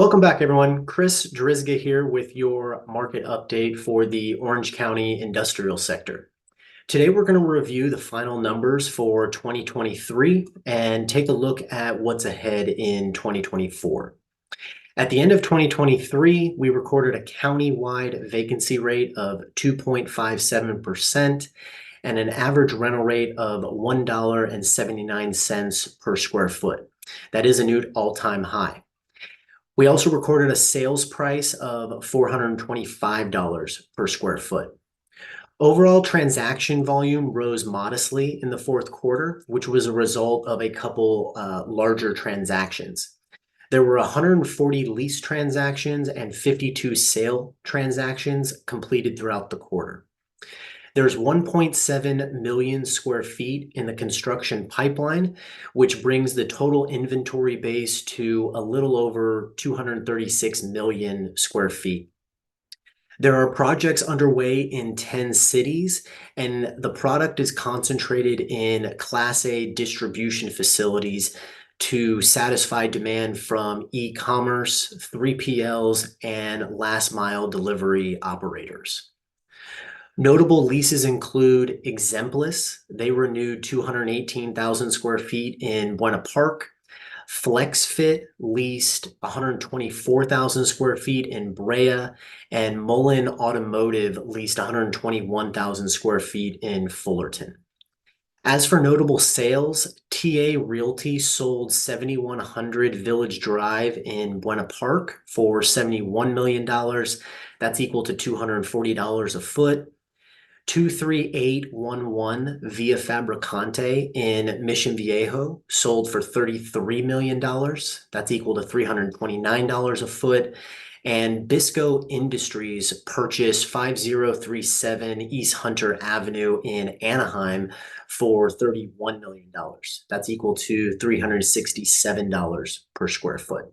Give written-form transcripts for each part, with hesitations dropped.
Welcome back, everyone. Chris Drizga here with your market update for the Orange County industrial sector. Today, we're going to review the final numbers for 2023 and take a look at what's ahead in 2024. At the end of 2023, we recorded a county-wide vacancy rate of 2.57% and an average rental rate of $1.79 per square foot. That is a new all-time high. We also recorded a sales price of $425 per square foot. Overall transaction volume rose modestly in the fourth quarter, which was a result of a couple larger transactions. There were 140 lease transactions and 52 sale transactions completed throughout the quarter. There's 1.7 million square feet in the construction pipeline, which brings the total inventory base to a little over 236 million square feet. There are projects underway in 10 cities, and the product is concentrated in Class A distribution facilities to satisfy demand from e-commerce, 3PLs, and last mile delivery operators. Notable leases include Exemplis. They renewed 218,000 square feet in Buena Park. FlexFit leased 124,000 square feet in Brea, and Mullen Automotive leased 121,000 square feet in Fullerton. As for notable sales, TA Realty sold 7100 Village Drive in Buena Park for $71 million. That's equal to $240 a foot. 23811 Via Fabricante in Mission Viejo sold for $33 million. That's equal to $329 a foot. And Bisco Industries purchased 5037 East Hunter Avenue in Anaheim for $31 million. That's equal to $367 per square foot.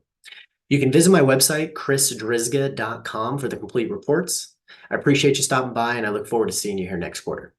You can visit my website, chrisdrizga.com, for the complete reports. I appreciate you stopping by, and I look forward to seeing you here next quarter.